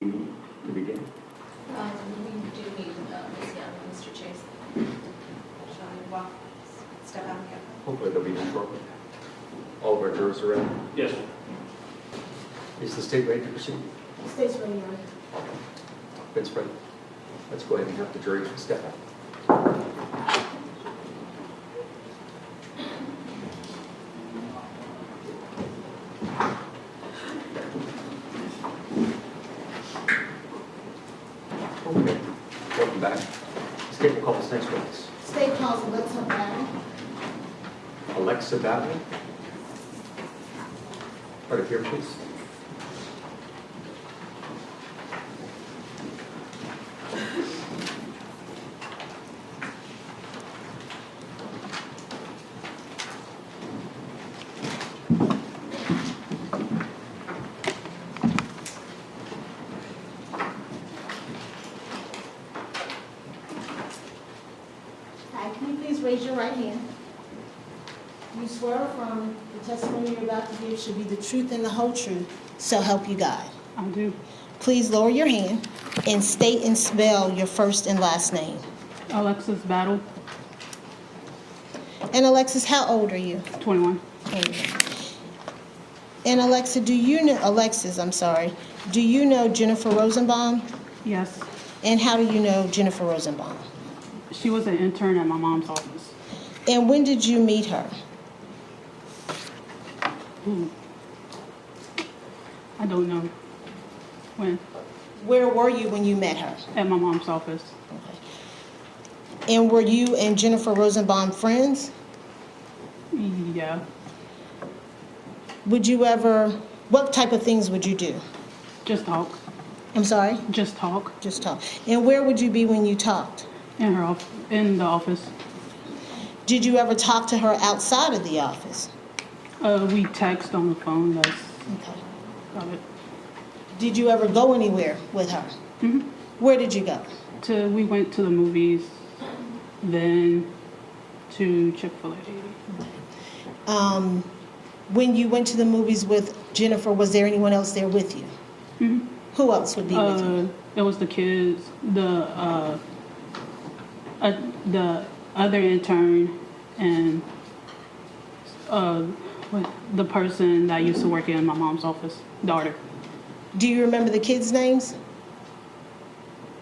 to begin? We do need Ms. Young and Mr. Chase. Shall I walk, step out here? Hopefully they'll be done shortly. All of our jurors are in. Yes. Is the state ready to proceed? State's ready, Your Honor. Vince ready. Let's go ahead and have the jury step out. Okay, welcome back. State will call this next witness. State calls Alexa Battle. Alexa Battle. Right up here, please. Hi, can you please raise your right hand? You swear or affirm the testimony you're about to give should be the truth and the whole truth, so help you God. I do. Please lower your hand and state and spell your first and last name. Alexis Battle, And Alexis, how old are you? 21. And Alexis, do you know Jennifer Rosenbaum? Yes. And how do you know Jennifer Rosenbaum? She was an intern at my mom's office. And when did you meet her? I don't know when. Where were you when you met her? At my mom's office. Okay. And were you and Jennifer Rosenbaum friends? Yeah. Would you ever, what type of things would you do? Just talk. I'm sorry? Just talk. Just talk. And where would you be when you talked? In the office. Did you ever talk to her outside of the office? We text on the phone. That's Okay. about it. Did you ever go anywhere with her? Mm-hmm. Where did you go? We went to the movies, then to Chick-fil-A. When you went to the movies with Jennifer, was there anyone else there with you? Mm-hmm. Who else would be with you? It was the kids, the other intern, and the person that used to work in my mom's office, daughter. Do you remember the kids' names?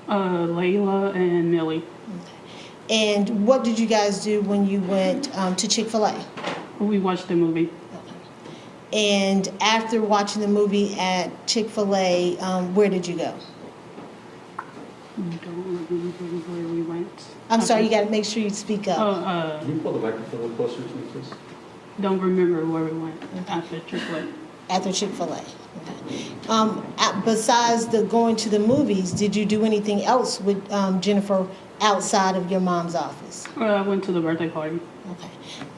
Layla and Millie. And what did you guys do when you went to Chick-fil-A? We watched the movie. And after watching the movie at Chick-fil-A, where did you go? Don't remember where we went. I'm sorry, you got to make sure you speak up. Can you pull the microphone a little closer to me, please? Don't remember where we went after Chick-fil-A. After Chick-fil-A. Okay. Besides going to the movies, did you do anything else with Jennifer outside of your mom's office? I went to the birthday party. Okay.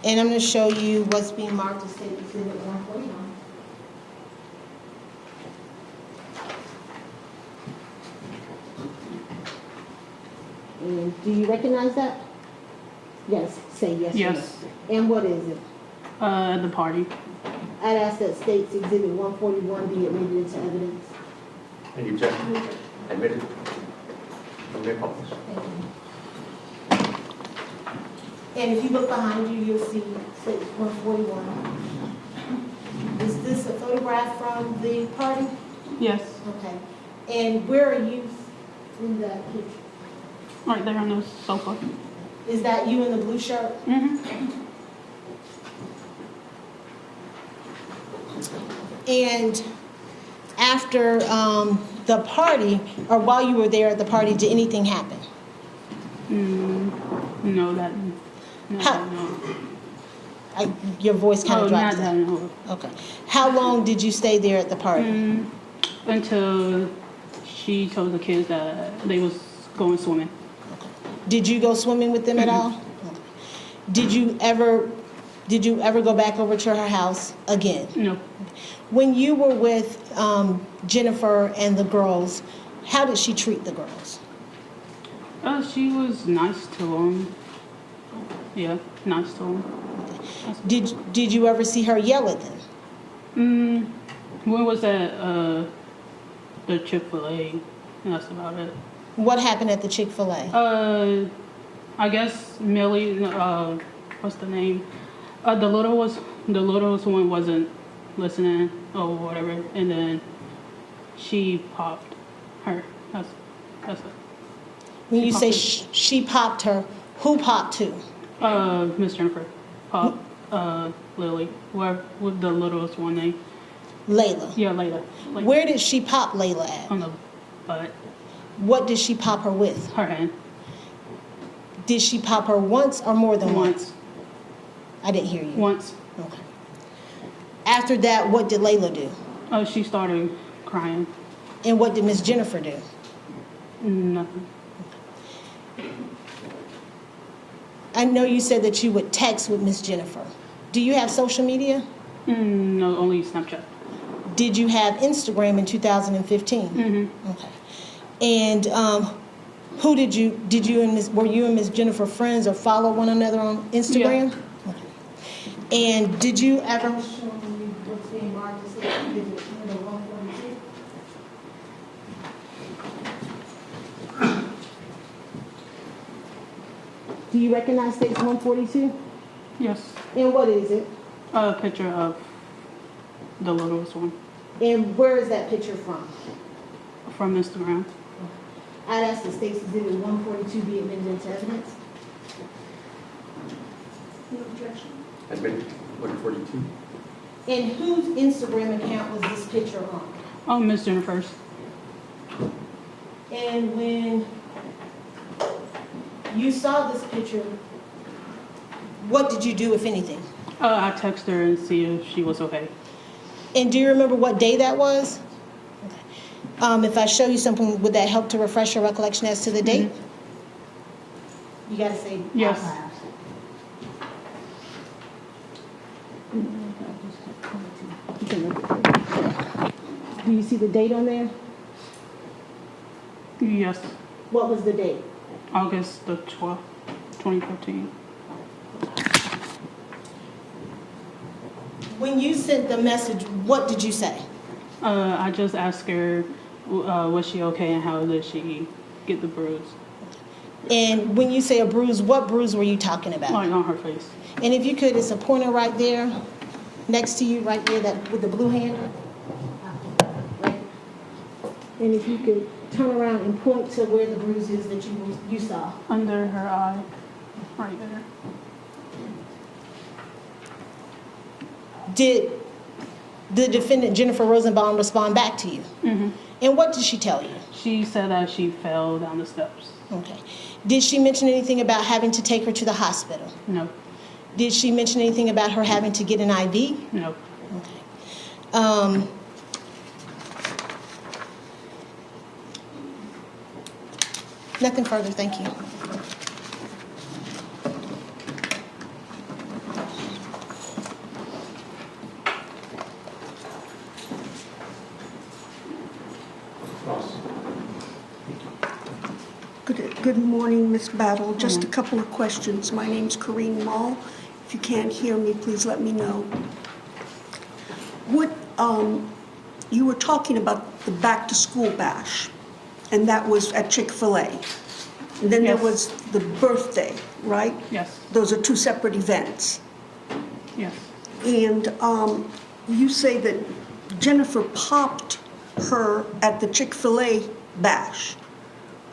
And I'm going to show you what's being marked as State Exhibit 141. And do you recognize that? Yes. Say yes. Yes. Or no. And what is it? At the party. I'd ask that State's Exhibit 141 be admitted into evidence. Any objection? Admitted. You may publish. And if you look behind you, you'll see State 141. Is this a photograph from the party? Yes. Okay. And where are you in that picture? Right there on the sofa. Is that you in the blue shirt? Mm-hmm. And after the party, or while you were there at the party, did anything happen? No, that. No, How- no. Your voice kind of dropped. Not that, no. Okay. How long did you stay there at the party? Until she told the kids that they was going swimming. Did you go swimming with them at all? Okay. Did you ever go back over to her house again? No. When you were with Jennifer and the girls, how did she treat the girls? She was nice to them. Yeah, nice to them. Did you ever see her yell at them? When was that? the Chick-fil-A, and that's about it. What happened at the Chick-fil-A? I guess Millie, what's the name? The littlest one wasn't listening or whatever, and then she popped her. That's it. When you say popped she popped her, who popped who? Miss Jennifer popped Lily. Where with the littlest one name? Layla. Yeah, Layla. Where did she pop Layla at? On the butt, What did she pop her with? her hand. Did she pop her once or more than once? Once. I didn't hear you. Once. Okay. After that, what did Layla do? She started crying. And what did Miss Jennifer do? Nothing. I know you said that you would text with Miss Jennifer. Do you have social media? No, only Snapchat. Did you have Instagram in 2015? Mm-hmm. Okay. And who did you and were you and Miss Jennifer friends or follow one another on Instagram? Yeah. Okay. And did you ever show me what's being marked as did you attend the 142? Do you recognize States 142? Yes. And what is it? A picture of the littlest one And where is that picture from? from Instagram. I'd ask the State's Exhibit 142 be admitted into evidence. No objection. Admit 142. And whose Instagram account was this picture on? Oh, Miss Jennifer's. And when you saw this picture, what did you do, if anything? I texted her and see if she was okay. And do you remember what day that was? Okay. If I show you something, would that help to refresh your recollection as to the date? You gotta say Yes. out loud. Do you see the date on there? Yes. What was the date? August the 12th, 2015. When you sent the message, what did you say? I just asked her, was she okay and how did she get the bruise? And when you say a bruise, what bruise were you talking about? Like on her face. And if you could, it's a pointer right there, next to you, right there, that with the blue handle. Right. And if you could turn around and point to where the bruise is that you saw. Under her eye, right there. Did the defendant, Jennifer Rosenbaum, respond back to you? Mm-hmm. And what did she tell you? She said that she fell down the steps. Okay. Did she mention anything about having to take her to the hospital? No. Did she mention anything about her having to get an IV? No. Okay. Nothing further, thank you. Ross. Good morning, Ms. Battle. Just a couple of questions. My name's Corrine Mall. If you can't hear me, please let me know. What, you were talking about the back-to-school bash, and that was at Chick-fil-A. And then there Yes. was the birthday, right? Yes. Those are two separate events. Yes. And you say that Jennifer popped her at the Chick-fil-A bash.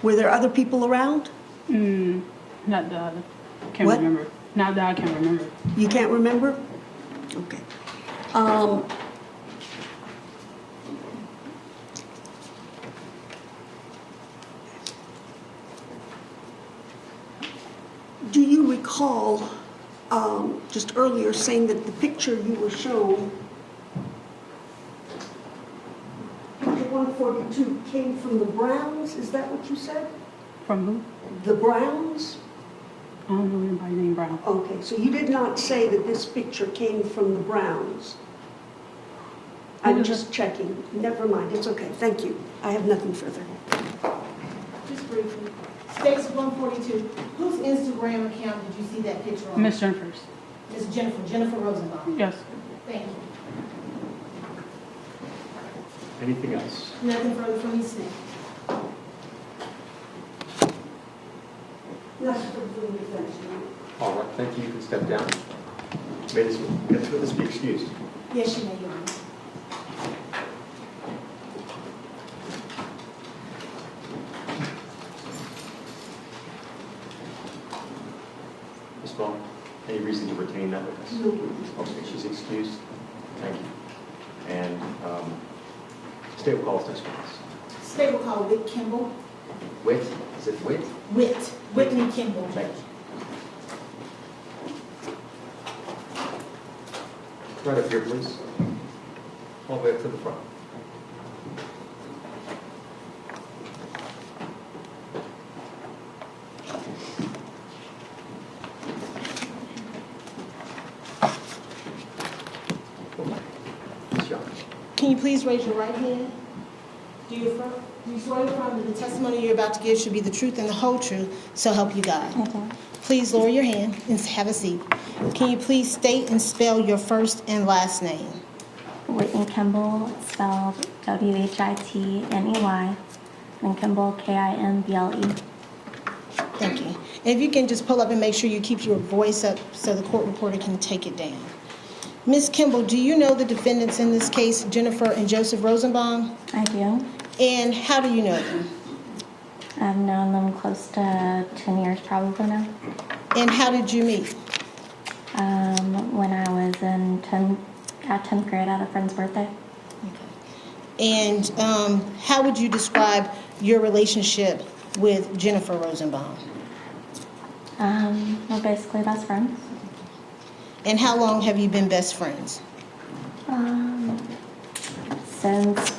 Were there other people around? Not that I can What? remember. Not that I can remember. You can't remember? Okay. Do you recall just earlier saying that the picture you were shown, picture 142, came from the Browns? Is that what you said? From who? The Browns? I don't know anybody named Brown. Okay, so you did not say that this picture came from the Browns? I'm just checking. Never mind, it's okay. Thank you. I have nothing further. Just briefly. States 142, whose Instagram account did you see that picture on? Miss Jennifer's. Miss Jennifer Rosenbaum. Yes. Thank you. Anything else? Nothing further from you, Smith. All right, thank you. You can step down. May this witness be excused. Yes, you may, Your Honor. Ms. Ball, any reason to retain that witness? No. Okay, she's excused. Thank you. And state will call us next witness. State will call Whit Kimble. Whit? Is it Whit? Whitney Kimble. Thank you. Right up here, please. All the way up to the front. Ms. Young. Can you please raise your right hand? Do you swear or affirm that the testimony you're about to give should be the truth and the whole truth, so help you God? Okay. Please lower your hand and have a seat. Can you please state and spell your first and last name? Whitney Kimble, spelled Whitney, and Kimble, Kimble. Thank you. And if you can just pull up and make sure you keep your voice up so the court reporter can take it down. Ms. Kimble, do you know the defendants in this case, Jennifer and Joseph Rosenbaum? I do. And how do you know them? I've known them close to 10 years probably now. And how did you meet? When I was in 10th grade at a friend's birthday. And how would you describe your relationship with Jennifer Rosenbaum? We're basically best friends. And how long have you been best friends? Since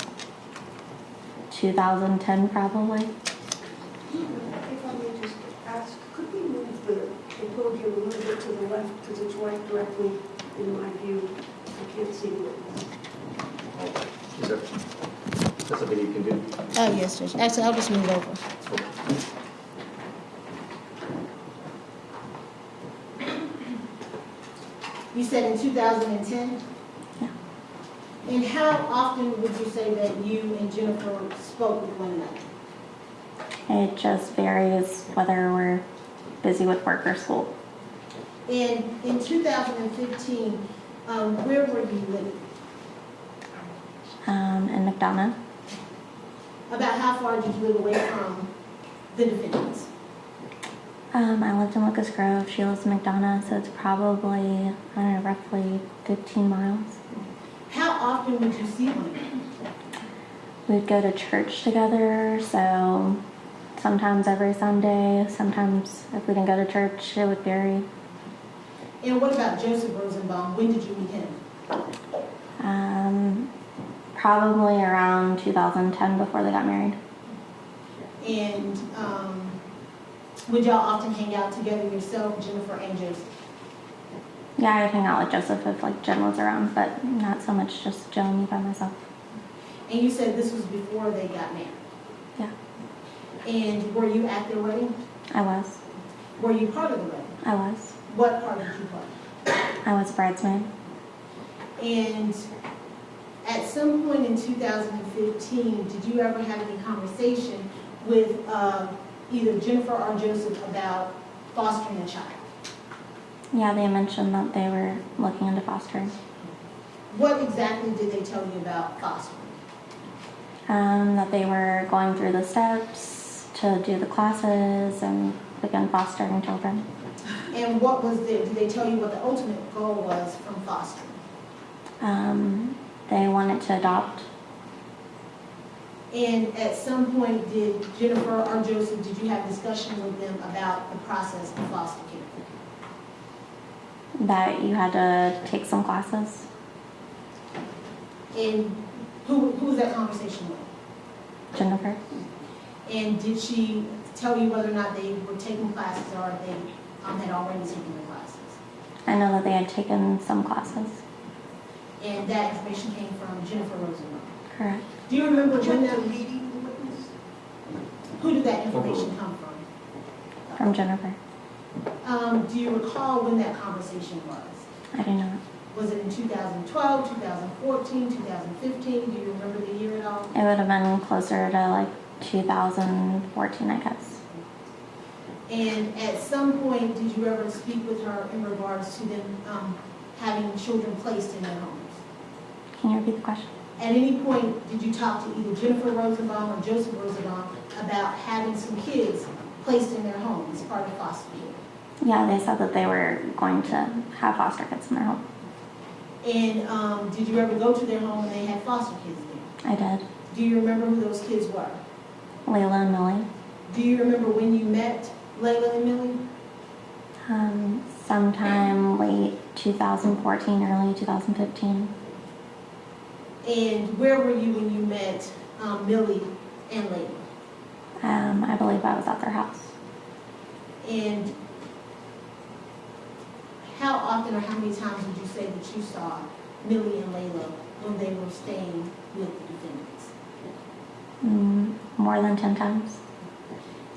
2010 probably. If I may just ask, could we move the podium a little bit to the left, because it's right directly in my view. I can't see the witness. Is that something you can do? Oh, yes, Judge. Actually, I'll just move over. Okay. You said in 2010? Yeah. And how often would you say that you and Jennifer spoke with one another? It just varies whether we're busy with work or school. And in 2015, where were you living? In McDonough. About how far did you live away from the defendants? I lived in Locust Grove. She lives in McDonough, so it's probably, I don't know, roughly 15 miles. How often would you see one another? We'd go to church together, so sometimes every Sunday, sometimes if we didn't go to church, it would vary. And what about Joseph Rosenbaum? When did you meet him? Probably around 2010 before they got married. And would y'all often hang out together yourself, Jennifer and Joseph? Yeah, I'd hang out with Joseph if like Jen was around, but not so much just Joe and me by myself. And you said this was before they got married. Yeah, And were you at their wedding? I was. Were you part of the wedding? I was. What part did you play? I was a bridesmaid. And at some point in 2015, did you ever have any conversation with either Jennifer or Joseph about fostering a child? Yeah, they mentioned that they were looking into fostering. What exactly did they tell you about fostering? That they were going through the steps to do the classes and begin fostering children. And what was did they tell you what the ultimate goal was from fostering? They wanted to adopt. And at some point, did Jennifer or Joseph, did you have discussion with them about the process of foster care? That you had to take some classes. And who was that conversation with? Jennifer. And did she tell you whether or not they were taking classes or they had already taken the classes? I know that they had taken some classes. And that information came from Jennifer Rosenbaum. Correct. Do you remember when that meeting the witness? Who did that information come from? From Jennifer. Do you recall when that conversation was? I do not. Was it in 2012, 2014, 2015? Do you remember the year at all? It would have been closer to like 2014, I guess. And at some point, did you ever speak with her in regards to them having children placed in their homes? Can you repeat the question? At any point, did you talk to either Jennifer Rosenbaum or Joseph Rosenbaum about having some kids placed in their home as part of foster care? Yeah, they said that they were going to have foster kids in their home. And did you ever go to their home and they had foster kids there? I did. Do you remember who those kids were? Layla and Millie. Do you remember when you met Layla and Millie? Sometime late 2014, early 2015. And where were you when you met Millie and Layla? I believe I was at their house. And how often or how many times would you say that you saw Millie and Layla when they were staying with the defendants? More than 10 times.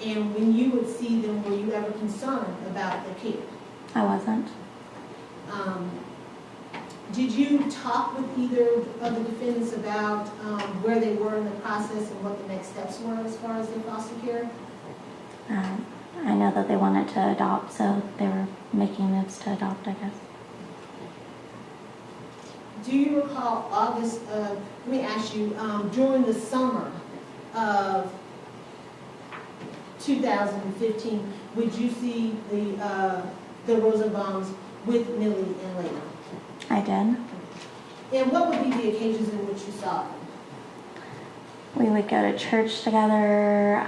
And when you would see them, were you ever concerned about their care? I wasn't. Did you talk with either of the defendants about where they were in the process and what the next steps were as far as their foster care? I know that they wanted to adopt, so they were making moves to adopt, I guess. Do you recall August of, let me ask you, during the summer of 2015, would you see the Rosenbaums with Millie and Layla? I did. And what would be the occasions in which you saw them? We would go to church together.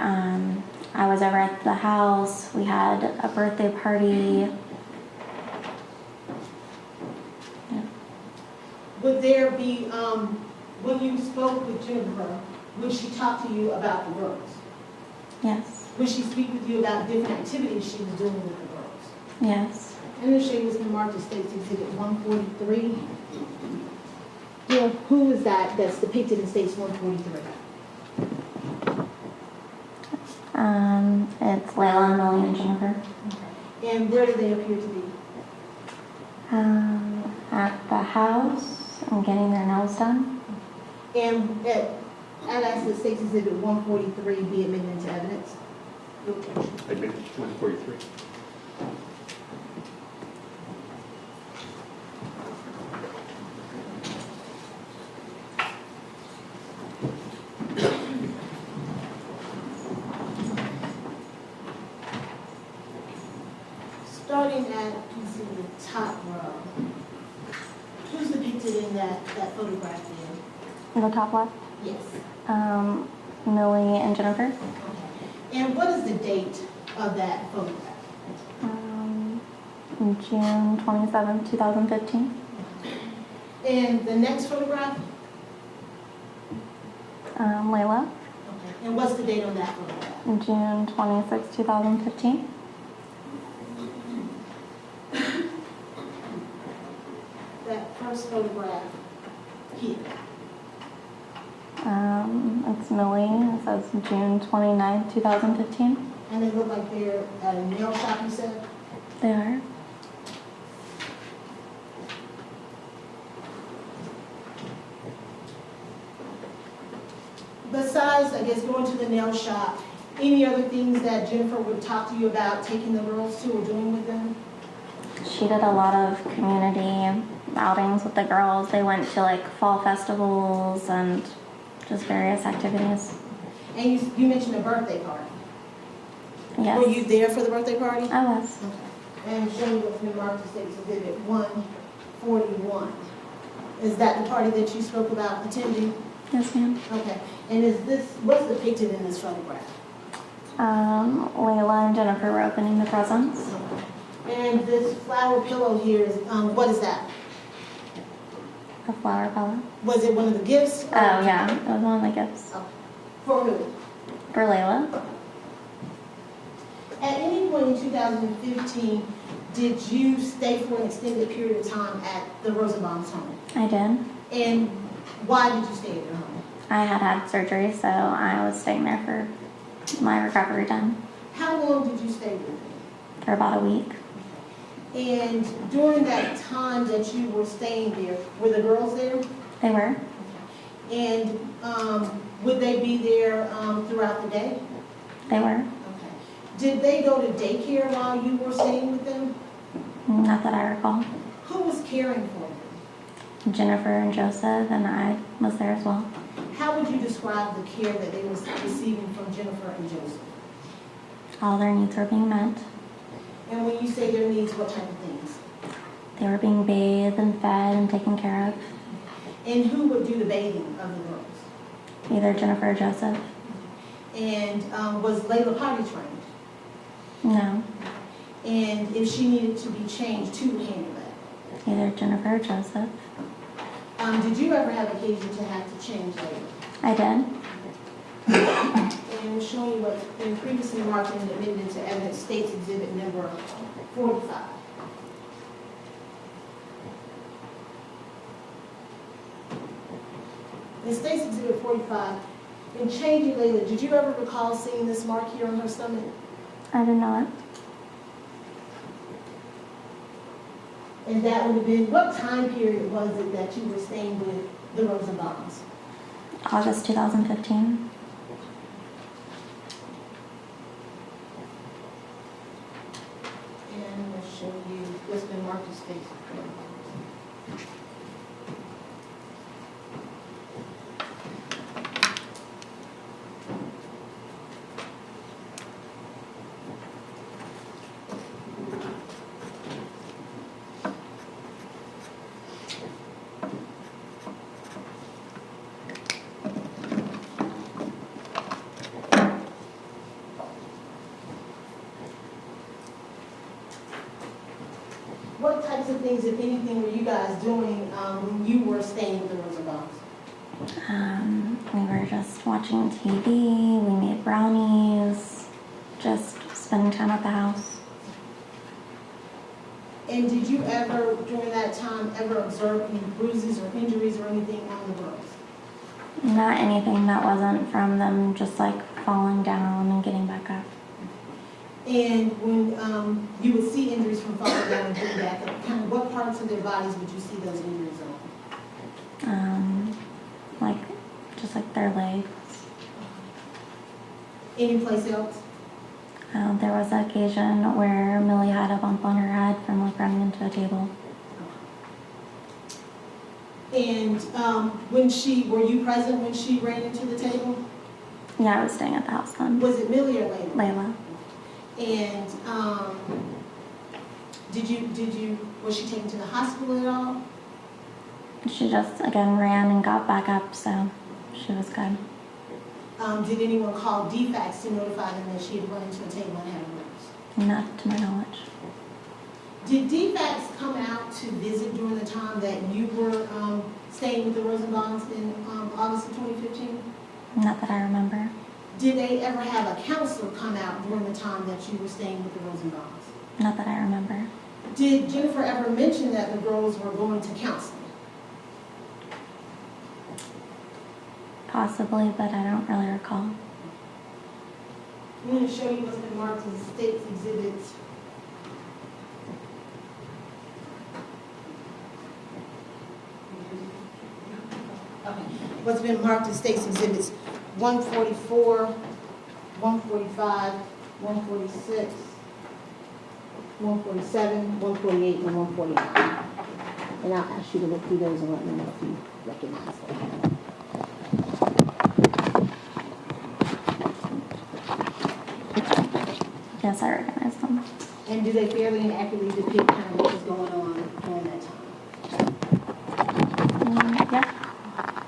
I was over at the house. We had a birthday party. Yeah. Would there be, when you spoke with Jennifer, would she talk to you about the girls? Yes. Would she speak with you about different activities she was doing with the girls? Yes. I'm going to show you what's marked as State's Exhibit 143. Yeah, who is that that's depicted in State's 143? It's Layla and Millie and Jennifer. And where do they appear to be? At the house, I'm getting their nails done. And I'd ask that State's Exhibit 143 be admitted into evidence. Admit 143. Starting at, let's see, the top row. Who's depicted in that photograph there? In the top left, Yes. Millie and Jennifer. Okay. And what is the date of that photograph? June 27, 2015. And the next photograph? Layla, Okay. And what's the date on that photograph? June 26, 2015. That first photograph here. It's Millie. It says June 29, 2015. And they look like they're at a nail shop, you said? They are. Besides, I guess, going to the nail shop, any other things that Jennifer would talk to you about taking the girls to or doing with them? She did a lot of community outings with the girls. They went to like fall festivals and just various activities. And you mentioned a birthday party. Yes. Were you there for the birthday party? I was. Okay. And show me what's been marked as State's Exhibit 141. Is that the party that you spoke about attending? Yes, ma'am. Okay. And what's depicted in this photograph? Layla and Jennifer were opening the presents. And this flower pillow here is, what is that? A flower pillow. Was it one of the gifts? Oh, yeah. It was one of the gifts. For who? For Layla. At any point in 2015, did you stay for an extended period of time at the Rosenbaum's home? I did. And why did you stay at their home? I had surgery, so I was staying there for my recovery time How long did you stay with them? for about a week. And during that time that you were staying there, were the girls there? They were. And would they be there throughout the day? They were. Okay. Did they go to daycare while you were staying with them? Not that I recall. Who was caring for them? Jennifer and Joseph, and I was there as well. How would you describe the care that they were receiving from Jennifer and Joseph? All their needs were being met. And when you say their needs, what type of things? They were being bathed and fed and taken care of. And who would do the bathing of the girls? Either Jennifer or Joseph. And was Layla potty trained? No. And if she needed to be changed, who would handle that? Either Jennifer or Joseph. Did you ever have occasion to have to change Layla? I did. And we're showing you what been previously marked and admitted into evidence, State's Exhibit number 45. In State's Exhibit 45, in changing Layla, did you ever recall seeing this mark here on her stomach? I did not. And that would have been, what time period was it that you were staying with the Rosenbaums? August 2015. And I'm going to show you what's been marked as State's. What types of things, if anything, were you guys doing when you were staying with the Rosenbaums? We were just watching TV, we made brownies, just spending time at the house. And did you ever, during that time, ever observe any bruises or injuries or anything on the girls? Not anything that wasn't from them just like falling down and getting back up. And when you would see injuries from falling down and getting back up, kind of what parts of their bodies would you see those injuries on? Like, just like their legs. Any place else? There was an occasion where Millie had a bump on her head from like running into a table. And were you present when she ran into the table? Yeah, I was staying at the house then. Was it Millie or Layla? Layla. And was she taken to the hospital at all? She just, again, ran and got back up, so she was good. Did anyone call DFACS to notify them that she had run into a table and had a bruise? Not to my knowledge. Did DFACS come out to visit during the time that you were staying with the Rosenbaums in August of 2015? Not that I remember. Did they ever have a counselor come out during the time that you were staying with the Rosenbaums? Not that I remember. Did Jennifer ever mention that the girls were going to counseling? Possibly, but I don't really recall. I'm going to show you what's been marked as State's Exhibits. Okay. What's been marked as State's Exhibits 144, 145, 146, 147, 148, and 149. And I'll ask you to look through those and let me know if you recognize them. Yes, I recognize them. And do they fairly and accurately depict kind of what was going on during that time? Yeah.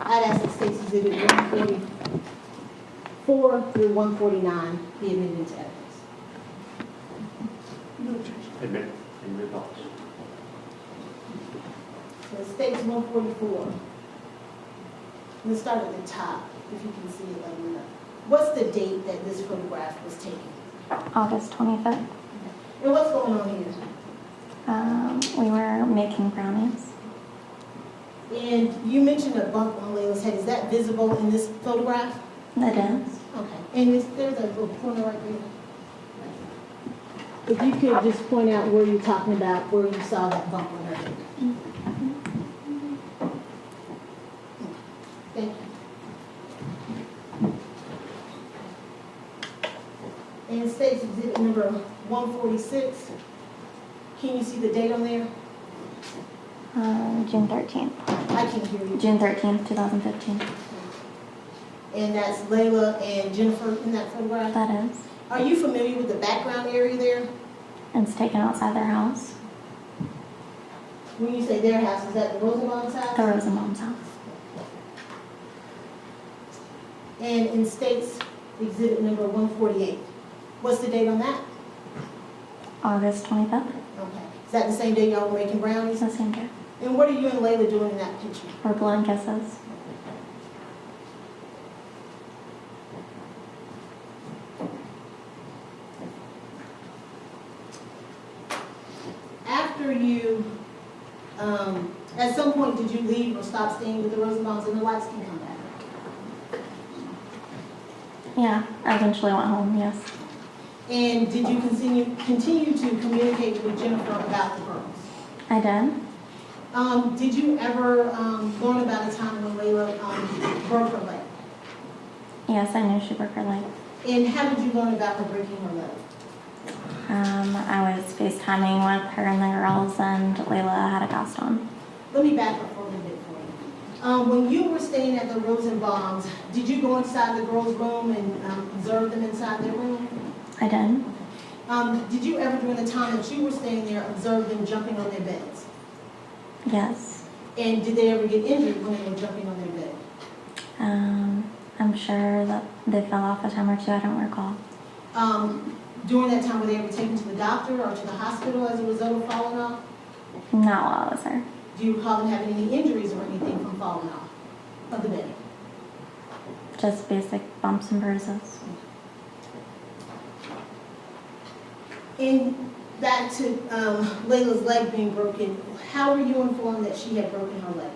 I'd ask that State's Exhibit 144 through 149 be admitted into evidence. Admit, and your thoughts. So State's 144. Let's start at the top, if you can see it like that. What's the date that this photograph was taken? August 25th. And what's going on here? We were making brownies. And you mentioned a bump on Layla's head. Is that visible in this photograph? It is. Okay. And there's a little corner right there. If you could just point out where you're talking about, where you saw that bump on her head. Thank you. And states exhibit number 146. Can you see the date on there? June 13th. I can't hear you. June 13th, 2015. And that's Layla and Jennifer in that photograph? That is. Are you familiar with the background area there? It's taken outside their house. When you say their house, is that the Rosenbaum's house? The Rosenbaum's house. And in states exhibit number 148. What's the date on that? August 25th. Okay. Is that the same day y'all were making brownies? The same day. And what are you and Layla doing in that picture? We're blowing kisses. After you, at some point, did you leave or stop staying with the Rosenbaums and the lights can come back? Yeah, I eventually went home, yes. And did you continue to communicate with Jennifer about the girls? I did. Did you ever learn about a time when Layla broke her leg? Yes, I knew she broke her leg. And how did you learn about her breaking her leg? I was FaceTiming with her and the girls, and Layla had a cast on. Let me back up for a little bit for you. When you were staying at the Rosenbaums, did you go inside the girls' room and observe them inside their room? I did. Did you ever, during the time that you were staying there, observe them jumping on their beds? Yes. And did they ever get injured when they were jumping on their bed? I'm sure that they fell off a time or two. I don't recall. During that time, were they ever taken to the doctor or to the hospital as a result of falling off? Not while I was there. Do you recall them having any injuries or anything from falling off of the bed? Just basic bumps and bruises. And back to Layla's leg being broken, how were you informed that she had broken her leg?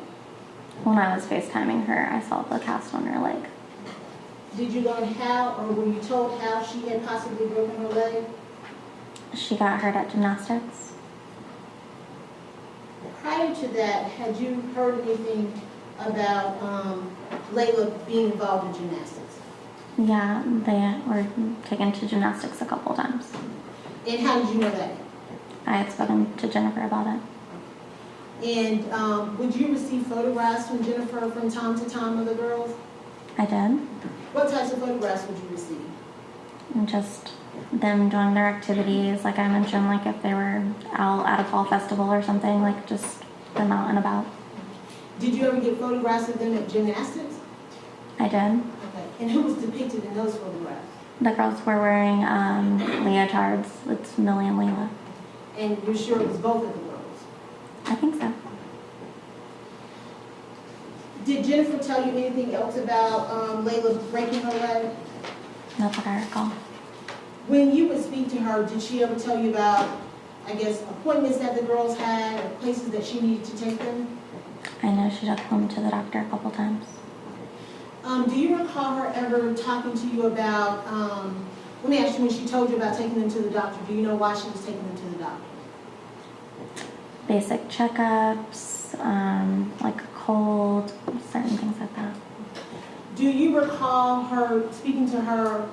When I was FaceTiming her, I saw the cast on her leg. Did you learn how, or were you told how she had possibly broken her leg? She got hurt at gymnastics. Prior to that, had you heard anything about Layla being involved in gymnastics? Yeah, they were taken to gymnastics a couple times. And how did you know that? I had spoken to Jennifer about it. And would you receive photographs from Jennifer from time to time of the girls? I did. What types of photographs would you receive? And just them doing their activities, like I mentioned, like if they were out at a fall festival or something, like just them out and about. Did you ever get photographs of them at gymnastics? I did. Okay. And who was depicted in those photographs? The girls were wearing leotards. It's Millie and Layla. And you're sure it was both of the girls? I think so. Did Jennifer tell you anything else about Layla breaking her leg? Not that I recall. When you would speak to her, did she ever tell you about, I guess, appointments that the girls had or places that she needed to take them? I know she took them to the doctor a couple times. Do you recall her ever talking to you about, let me ask you, when she told you about taking them to the doctor, do you know why she was taking them to the doctor? Basic checkups, like a cold, certain things like that. Do you recall her speaking to her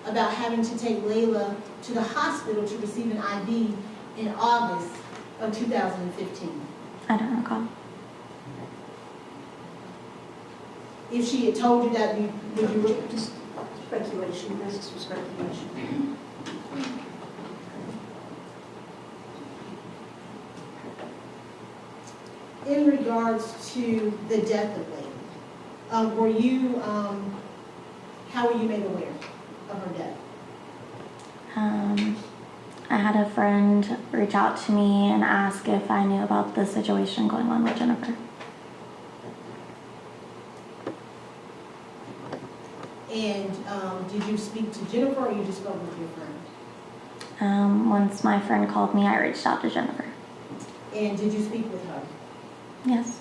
about having to take Layla to the hospital to receive an IV in August of 2015? I don't recall. If she had told you that, would you? Just speculation, this is speculation. In regards to the death of Layla, were you, how were you made aware of her death? I had a friend reach out to me and ask if I knew about the situation going on with Jennifer. And did you speak to Jennifer or you just spoke with your friend? Once my friend called me, I reached out to Jennifer. And did you speak with her? Yes.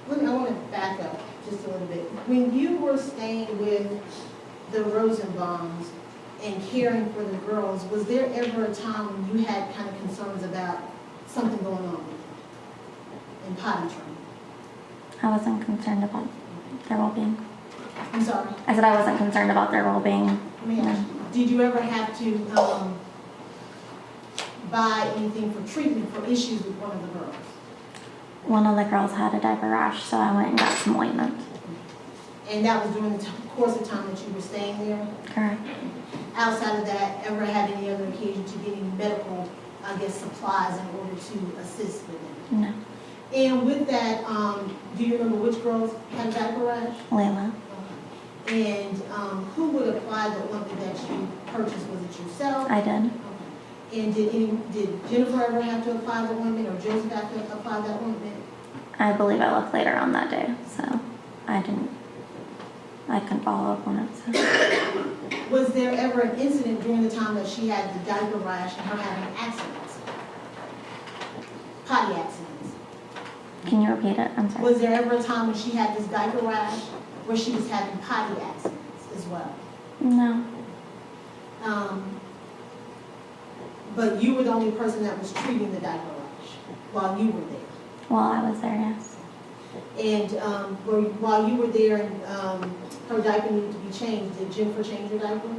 I want to back up just a little bit. When you were staying with the Rosenbaums, and caring for the girls, was there ever a time when you had kind of concerns about something going on with them in potty training? I wasn't concerned about their well-being. I'm sorry. I said I wasn't concerned about their well-being. Let me ask you, did you ever have to buy anything for treatment for issues with one of the girls? One of the girls had a diaper rash, so I went and got some ointment. And that was during the course of time that you were staying there? Correct. Outside of that, ever had any other occasion to get any medical, I guess, supplies in order to assist with it? No. And with that, do you remember which girls had a diaper rash? Layla. Okay. And who would apply the ointment that you purchased? Was it yourself? I did. Okay. And did Jennifer ever have to apply the ointment, or Joseph have to apply that ointment? I believe I left later on that day, so I couldn't follow up on it. So. Was there ever an incident during the time that she had the diaper rash and her having accidents? Potty accidents? Can you repeat it? I'm sorry. Was there ever a time when she had this diaper rash where she was having potty accidents as well? No. But you were the only person that was treating the diaper rash while you were there. While I was there, yes. And while you were there and her diaper needed to be changed, did Jennifer change her diaper?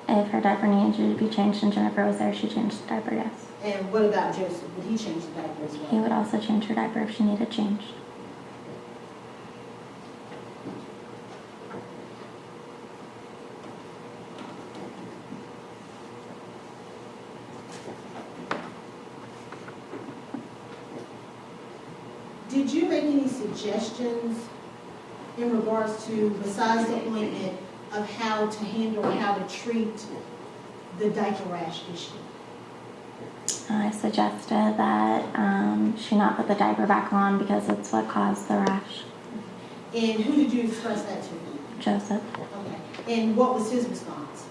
If her diaper needed to be changed and Jennifer was there, she changed the diaper, yes. And what about Joseph? Would he change the diaper as He well? would also change her diaper if she needed changed. Did you make any suggestions in regards to, besides the ointment, of how to handle or how to treat the diaper rash issue? I suggested that she not put the diaper back on because it's what caused the rash. And who did you express that to? Joseph. Okay. And what was his response?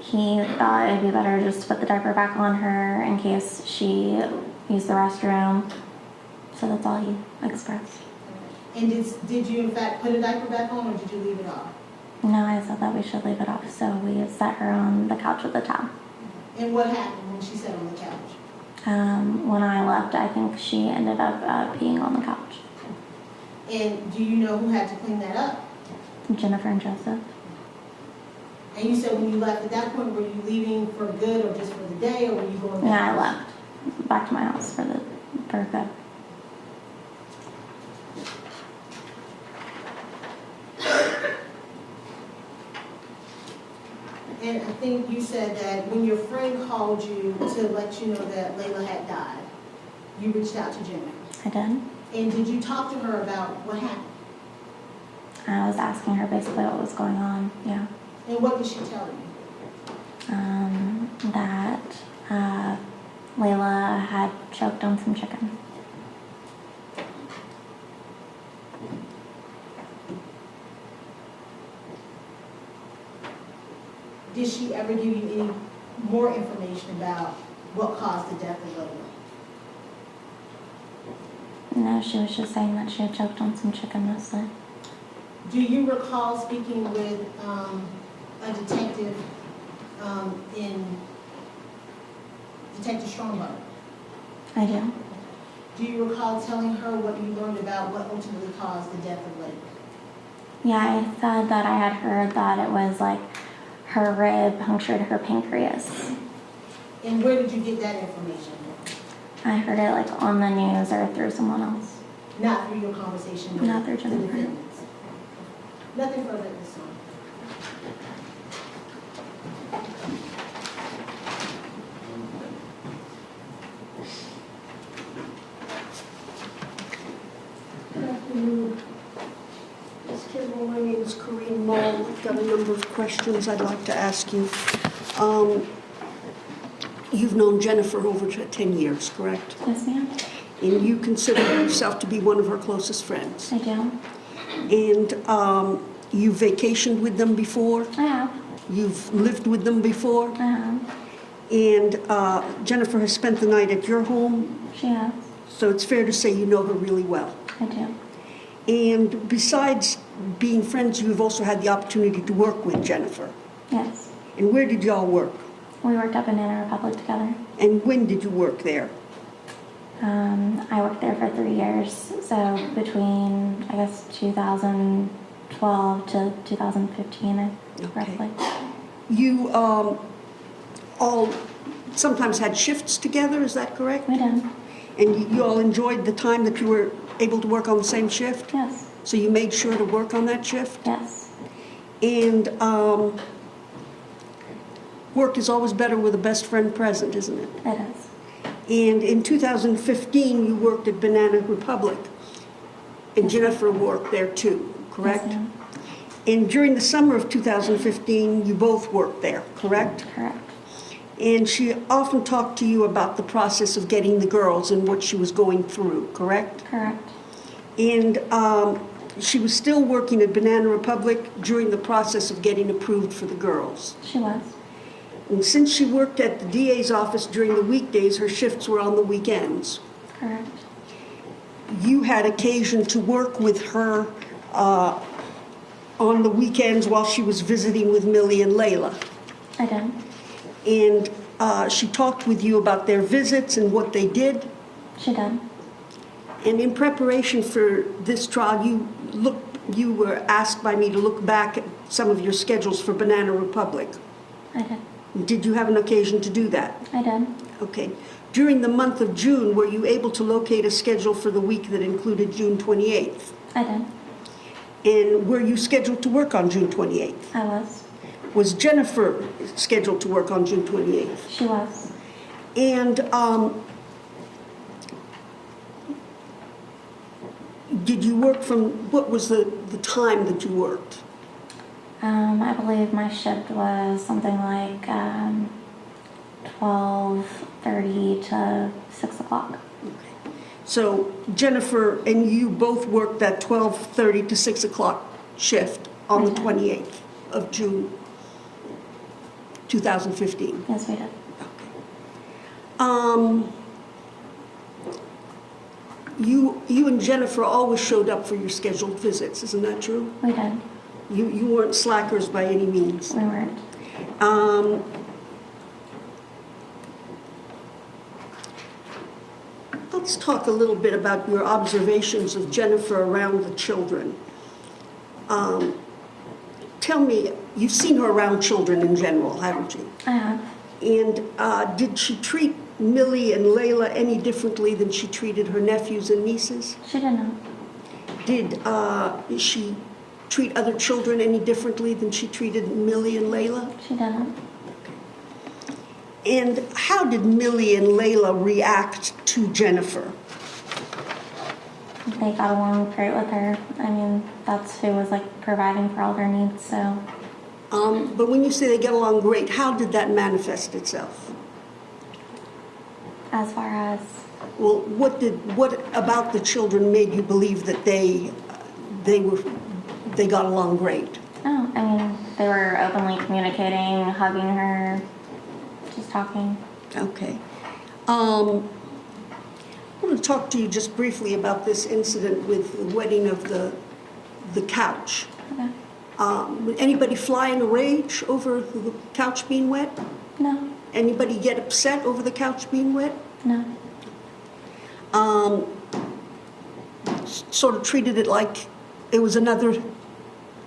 He thought it'd be better just to put the diaper back on her in case she used the restroom. So that's all he expressed. And did you in fact put a diaper back on, or did you leave it off? No, I said that we should leave it off, so we set her on the couch with the towel. And what happened when she sat on the couch? When I left, I think she ended up peeing on the couch. And do you know who had to clean that up? Jennifer and Joseph. And you said when you left at that point, were you leaving for good or just for the day, or were you going back? Yeah, I left back to my house for good. And I think you said that when your friend called you to let you know that Layla had died, you reached out to Jennifer. I did. And did you talk to her about what happened? I was asking her basically what was going on, yeah. And what did she tell you? That Layla had choked on some chicken. Did she ever give you any more information about what caused the death of Layla? No, she was just saying that she had choked on some chicken mostly. Do you recall speaking with a detective in Detective Strongbow? I do. Do you recall telling her what you learned about what ultimately caused the death of Layla? Yeah, I said that I had heard that it was like her rib punctured her pancreas. And where did you get that information? I heard it like on the news or through someone else. Not through your conversation with Not through the Jennifer. defendants? Nothing further at this time. Good afternoon. Ms. Kimble, my name is Corinne Mull. I've got a number of questions I'd like to ask you. You've known Jennifer over 10 years, correct? Yes, ma'am. And you consider yourself to be one of her closest friends. I do. And you vacationed with them before? I have. You've lived with them before? I have. And Jennifer has spent the night at your home, She has. so it's fair to say you know her really well. I do. And besides being friends, you've also had the opportunity to work with Jennifer. Yes. And where did y'all work? We worked at Banana Republic together. And when did you work there? I worked there for 3 years, so between, I guess, 2012 to 2015, roughly. You all sometimes had shifts together, is that correct? We did. And you all enjoyed the time that you were able to work on the same shift? Yes. So you made sure to work on that shift? Yes. And work is always better with a best friend present, isn't it? It is. And in 2015, you worked at Banana Republic, and Jennifer worked there too, correct? Yes, ma'am. And during the summer of 2015, you both worked there, correct? Correct. And she often talked to you about the process of getting the girls and what she was going through, correct? Correct. And she was still working at Banana Republic during the process of getting approved for the girls. She was. And since she worked at the DA's office during the weekdays, her shifts were on the weekends. Correct. You had occasion to work with her on the weekends while she was visiting with Millie and Layla. I did. And she talked with you about their visits and what they did. She did. And in preparation for this trial, you were asked by me to look back at some of your schedules for Banana Republic. I did. Did you have an occasion to do that? I did. Okay. During the month of June, were you able to locate a schedule for the week that included June 28th? I did. And were you scheduled to work on June 28th? I was. Was Jennifer scheduled to work on June 28th? She was. And did you work from, what was the time that you worked? I believe my shift was something like 12:30 to 6 o'clock. So Jennifer and you both worked that 12:30 to 6 o'clock shift on the 28th of June 2015. Yes, we did. You and Jennifer always showed up for your scheduled visits, isn't that true? We did. You weren't slackers by any means. We weren't. Let's talk a little bit about your observations of Jennifer around the children. Tell me, you've seen her around children in general, haven't you? I have. And did she treat Millie and Layla any differently than she treated her nephews and nieces? She did not. Did she treat other children any differently than she treated Millie and Layla? She didn't. And how did Millie and Layla react to Jennifer? They got along great with her. I mean, that's who was like providing for all their needs, so. But when you say they get along great, how did that manifest itself? As far as, Well, what about the children made you believe that they got along great? oh, I mean, they were openly communicating, hugging her, just talking. Okay. I want to talk to you just briefly about this incident with the wetting of the couch. Okay. Would anybody fly in a rage over the couch being wet? No, Anybody get upset over the couch being wet? no, Sort of treated it like it was another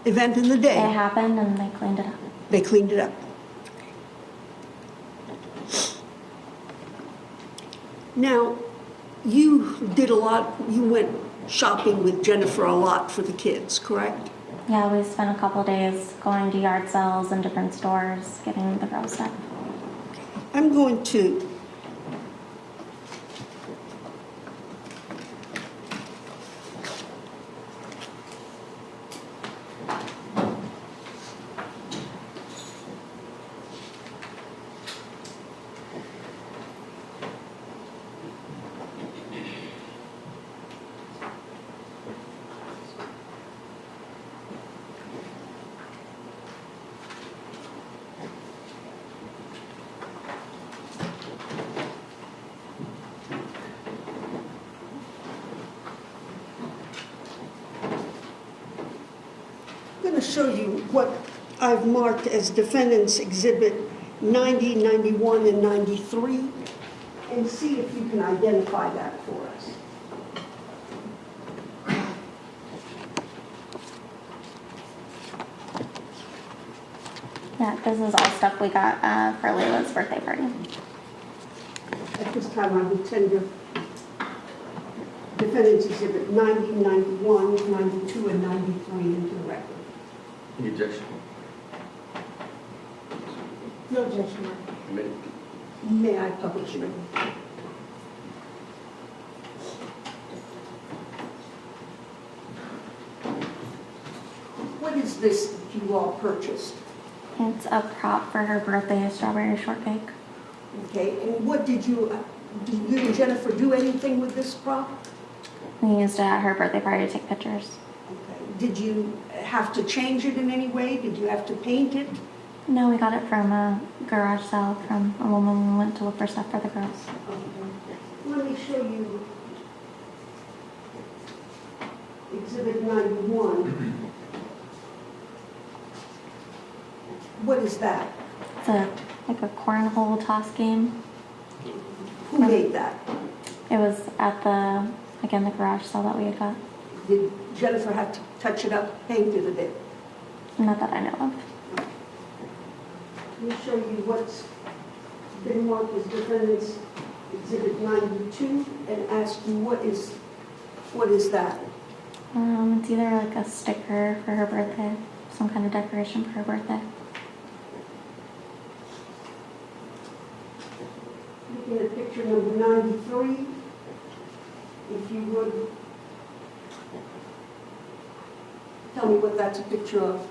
event in the day. it happened and they cleaned it up. They cleaned it up. Now, you did a lot, you went shopping with Jennifer a lot for the kids, correct? Yeah, we spent a couple days going to yard sales and different stores, getting the girls stuff. I'm going to show you what I've marked as defendants exhibit 90, 91, and 93, and see if you can identify that for us. Yeah, this is all stuff we got for Layla's birthday party. At this time, I would tender defendants exhibit 90, 91, 92, and 93 into the record. Any objection? No objection, Mark. Committee? May I publish it? What is this that you all purchased? It's a prop for her birthday, a strawberry shortcake. Okay, and what did you and Jennifer do anything with this prop? We used it at her birthday party to take pictures. Okay. Did you have to change it in any way? Did you have to paint it? No, we got it from a garage sale from a woman when we went to look for stuff for the girls. Okay. Let me show you Exhibit 91. What is that? It's like a cornhole toss game. Who made that? It was at the garage sale that we had got. Did Jennifer have to touch it up, paint it a bit? Not that I know of. Let me show you what's been marked as defendants exhibit 92 and ask you what is that? It's either like a sticker for her birthday, some kind of decoration for her birthday. Looking at picture number 93, if you would tell me what that's a picture of.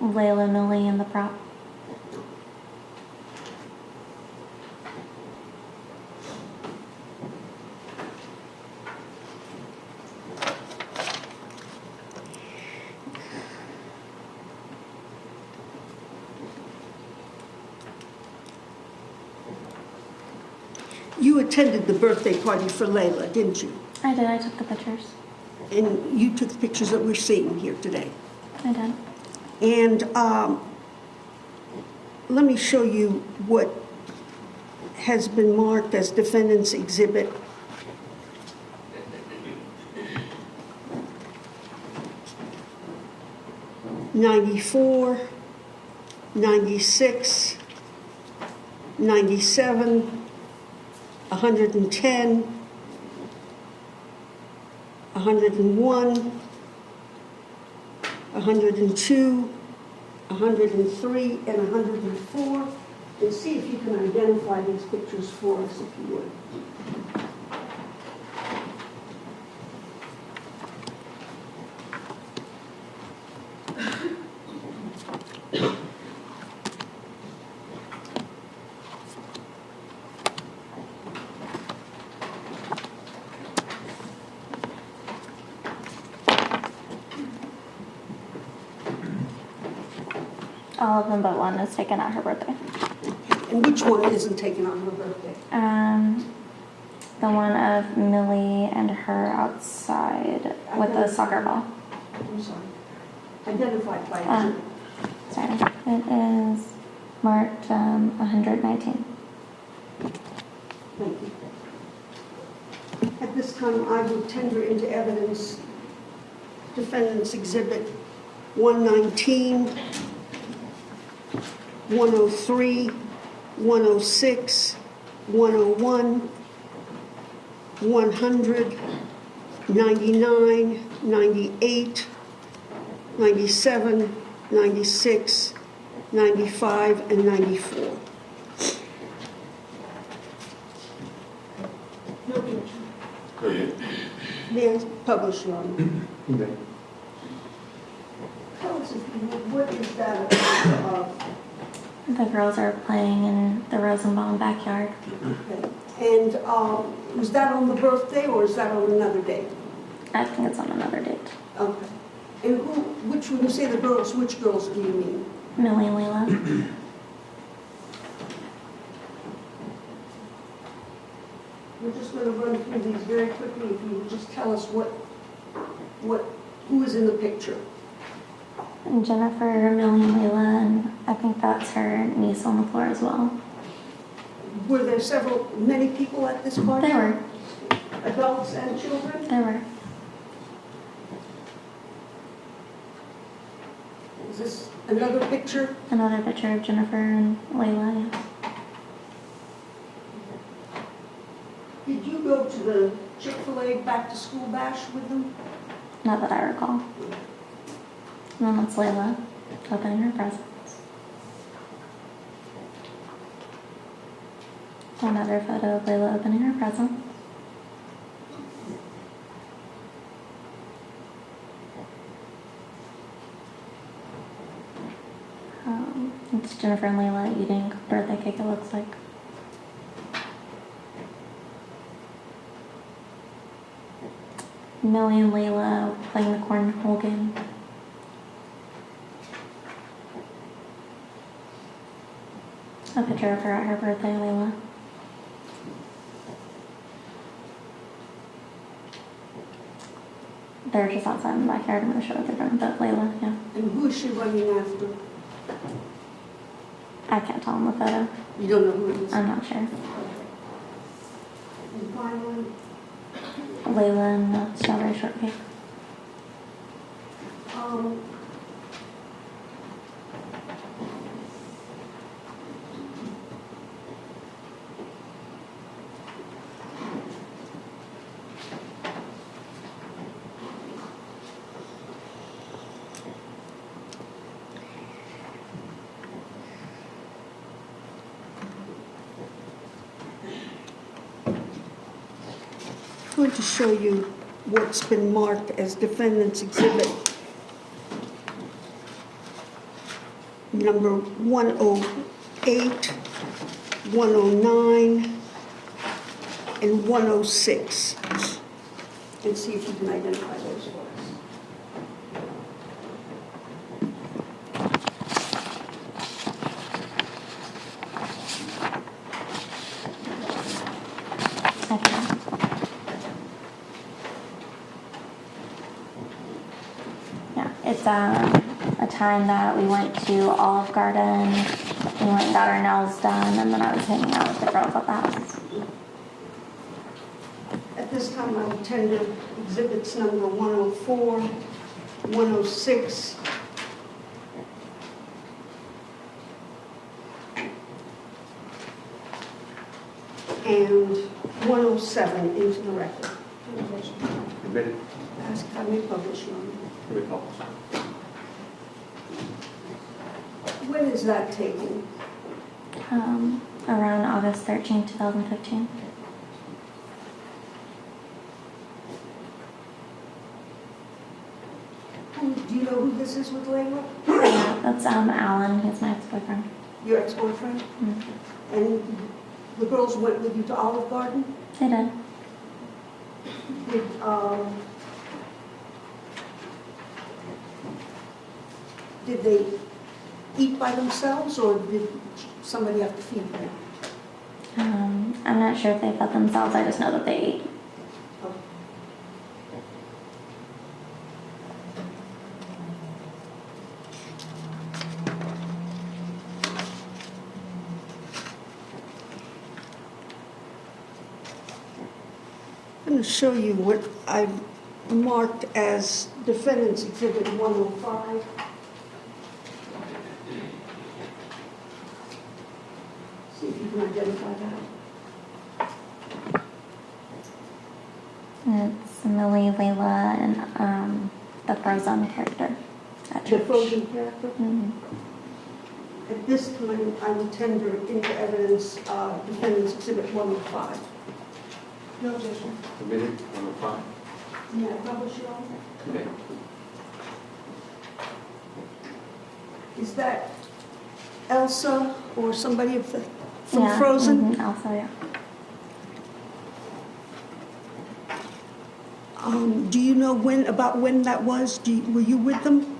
Layla, Millie, and the prop. You attended the birthday party for Layla, didn't you? I did, I took the pictures. And you took the pictures that we're seeing here today. I did. And let me show you what has been marked as defendants exhibit 94, 96, 97, 110, 101, 102, 103, and 104, and see if you can identify these pictures for us, if you would. All of them but one is taken at her birthday. And which one isn't taken on her birthday? The one of Millie and her outside with the soccer ball. I'm sorry. Identified by exhibit. Sorry, it is marked 119. Thank you. At this time, I will tender into evidence defendants exhibit 119, 103, 106, 101, 100, 99, 98, 97, 96, 95, and 94. No objection. Okay. May I publish, Your Honor? Okay. Tell us, if you would, what is that a picture of? The girls are playing in the Rosenbaum backyard. Okay. And was that on the birthday or is that on another day? I think it's on another date. Okay. And which, when you say the girls, which girls do you mean? Millie and Layla. We're just going to run through these very quickly. If you would just tell us who is in the picture. And Jennifer, Millie, and Layla, and I think that's her niece on the floor as well. Were there many people at this party? There were. Adults and children? There were. Is this another picture? Another picture of Jennifer and Layla. Yeah. Did you go to the Chick-fil-A back-to-school bash with them? Not that I recall. And then that's Layla opening her presents. Another photo of Layla opening her presents. It's Jennifer and Layla eating birthday cake, it looks like. Millie and Layla playing the cornhole game. A picture of her at her birthday, Layla. They're just outside in the backyard. I'm going to show what they're doing, but Layla, yeah. And who is she running after? I can't tell in the photo. You don't know who it is? I'm not sure. And finally, Layla and the strawberry shortcake. I'm going to show you what's been marked as defendant's exhibit number 108, 109, and 106. And see if you can identify those for us. Okay. Yeah, it's a time that we went to Olive Garden, we went and got our nails done, and then I was hanging out with the girls at the house. At this time, I will tender exhibits number 104, 106, and 107 into the record. Admitted. Ask if I may publish, Your Honor. Give it published. When is that taken? Around August 13, 2015. Do you know who this is with Layla? Yeah, that's Alan, he's my ex-boyfriend. Your ex-boyfriend? Mm-hmm. And the girls went with you to Olive Garden? They did. Did they eat by themselves, or did somebody have to feed them? I'm not sure if they fed themselves, I just know that they ate. Oh. I'm going to show you what I've marked as Defendant's Exhibit 105. See if you can identify that. It's Millie, Layla, and the Frozen character at The church. Frozen character. Mhm. At this time, I will tender into evidence Defendant's Exhibit 105. No objection. Admitted. 105. May I publish it all? Okay. Is that Elsa or somebody from Yeah, Frozen? Also, yeah. Do you know about when that was? Were you with them?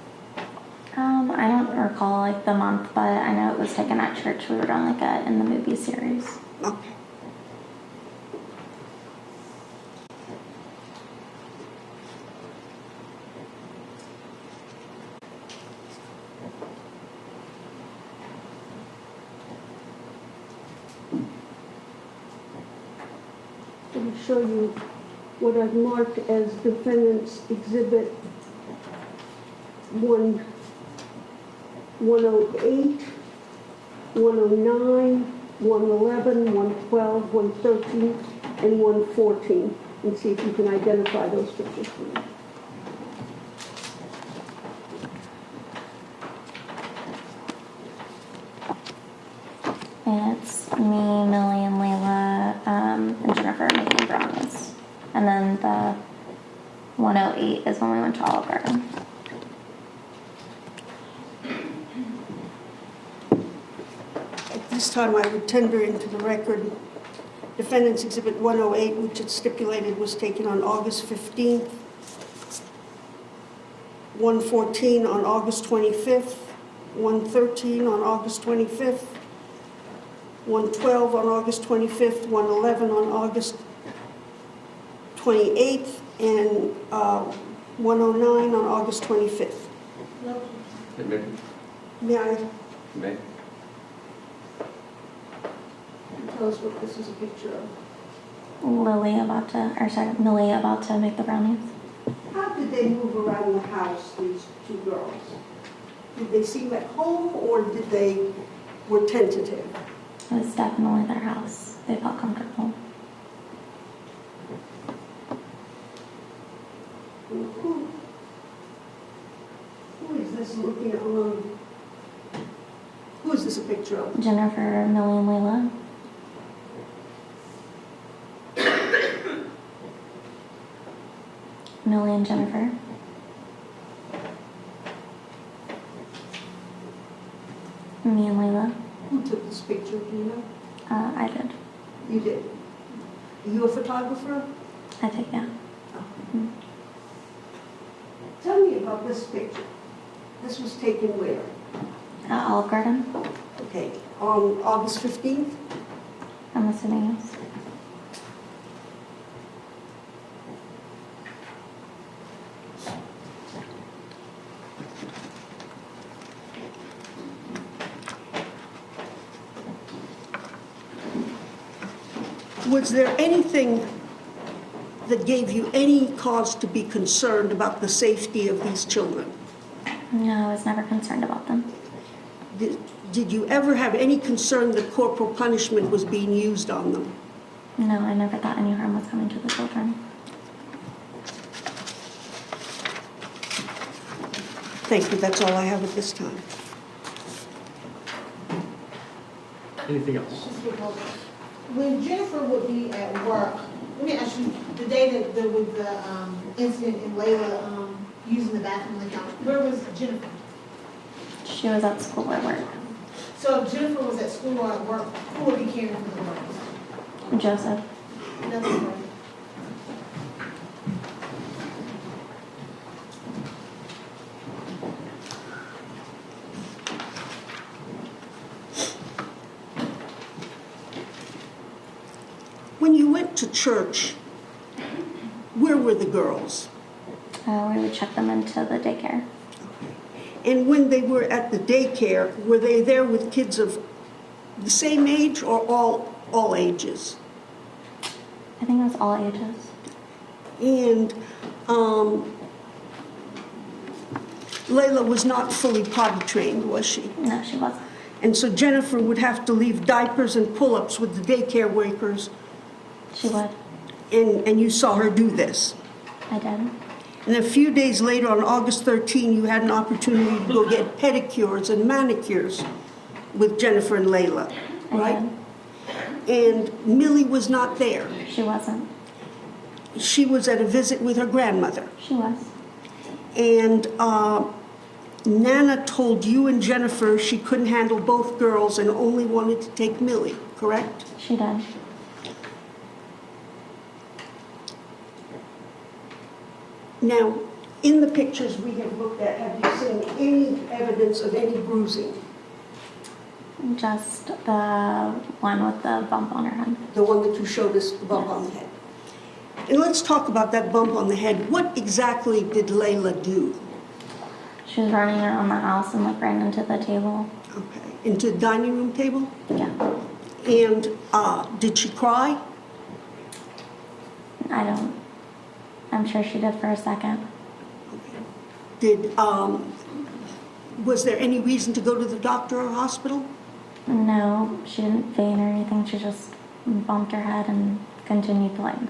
I don't recall like the month, but I know it was taken at church. We were on like in the movie series. Okay. Let me show you what I've marked as defendant's exhibit 108, 109, 111, 112, 113, and 114, and see if you can identify those pictures for me. It's me, Millie, and Layla, and Jennifer making brownies. And then the 108 is when we went to Olive Garden. At this time, I would tender into the record defendant's exhibit 108, which it's stipulated was taken on August 15th, 114 on August 25th, 113 on August 25th, 112 on August 25th, 111 on August 28th, and 109 on August 25th. May, May I may, tell us what this is a picture of? Millie about to make the brownies. How did they move around the house, these two girls? Did they seem at home, or did they were tentative? It was definitely their house. They felt comfortable. Who is this looking on? Who is this a picture of? Jennifer, Millie, and Layla. Millie and Jennifer. Me and Layla. Who took this picture, do you know? I did. You did. Are you a photographer? I think, yeah. Tell me about this picture. This was taken where? Olive Garden. Okay, on August 15th? I'm assuming yes. Was there anything that gave you any cause to be concerned about the safety of these children? No, I was never concerned about them. Did you ever have any concern that corporal punishment was being used on them? No, I never thought any harm was coming to the children. Thank you, that's all I have at this time. anything else? When Jennifer would be at work, let me ask you, the day that there was the incident in Layla using the bathroom on the couch, where was Jennifer? She was at school at work. So if Jennifer was at school or at work, who would be caring for the girls? Joseph. That's right. When you went to church, where were the girls? We would check them into the daycare. And when they were at the daycare, were they there with kids of the same age or all ages? I think it was all ages. And Layla was not fully potty trained, was she? No, she wasn't. And so Jennifer would have to leave diapers and pull-ups with the daycare workers, She would. and you saw her do this. I did. And a few days later, on August 13, you had an opportunity to go get pedicures and manicures with Jennifer and Layla, I right? And Millie was not there. did. She wasn't. She was at a visit with her grandmother. She was. And Nana told you and Jennifer she couldn't handle both girls and only wanted to take Millie, correct? She did. Now, in the pictures we have looked at, have you seen any evidence of any bruising? Just the one with the bump on her head. The one that you showed us, the bump on the head. And let's talk about that bump on the head. What exactly did Layla do? She was running around the house and ran into the table. Okay, into the dining room table? Yeah. And did she cry? I'm sure she did for a second. Was there any reason to go to the doctor or hospital? No, she didn't faint or anything. She just bumped her head and continued playing.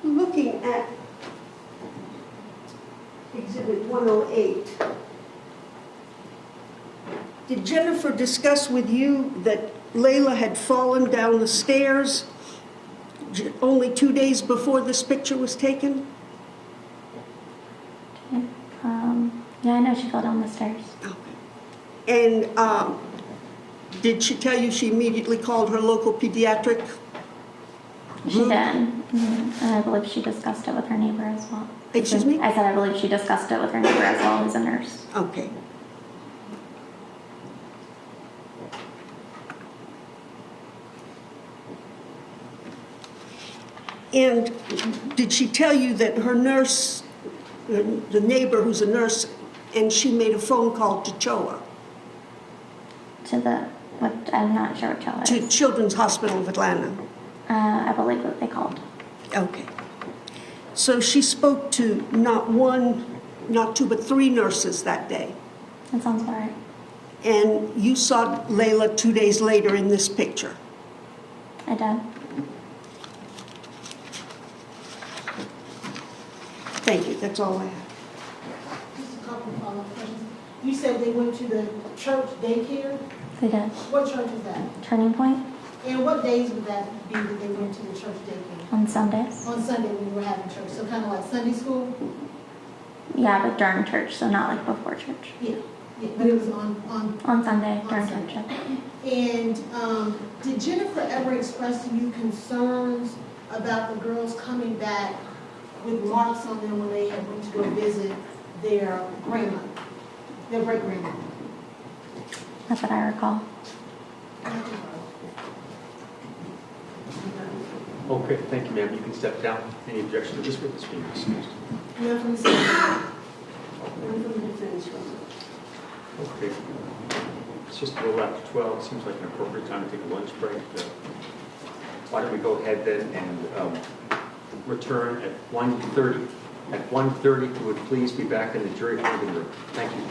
Looking at Exhibit 108, did Jennifer discuss with you that Layla had fallen down the stairs only 2 days before this picture was taken? Yeah, I know she fell down the stairs. And did she tell you she immediately called her local pediatric She group? did. And I believe she discussed it with her neighbor as well. Excuse me? I said I believe she discussed it with her neighbor as well, who's a nurse. Okay. And did she tell you that her nurse, the neighbor who's a nurse, and she made a phone call to CHOA, I'm not sure what CHOA to is. Children's Hospital of Atlanta? I believe that they called. Okay. So she spoke to not one, not two, but 3 nurses that day. That sounds about right. And you saw Layla 2 days later in this picture. I did. Thank you, that's all I have. Just a couple of follow-up questions. You said they went to the church daycare? They did. What church was that? Turning Point And what days would that be that they went to the church daycare? on Sundays. On Sunday when you were having church, so kind of like Sunday school? Yeah, but during church, so not like before church. Yeah, but it was on On Sunday, during Sunday. church. And did Jennifer ever express to you concerns about the girls coming back with marks on them when they had went to go visit their grandmother, their great-grandmother? That's what I recall. Okay, thank you, ma'am. You can step down. Any objection to this witness being excused? None from the city. One from the defense room. Okay. It's just a little after 12. It seems like an appropriate time to take a lunch break. Why don't we go ahead then and return at 1:30. At 1:30, if you would please be back in the jury holding room. Thank you.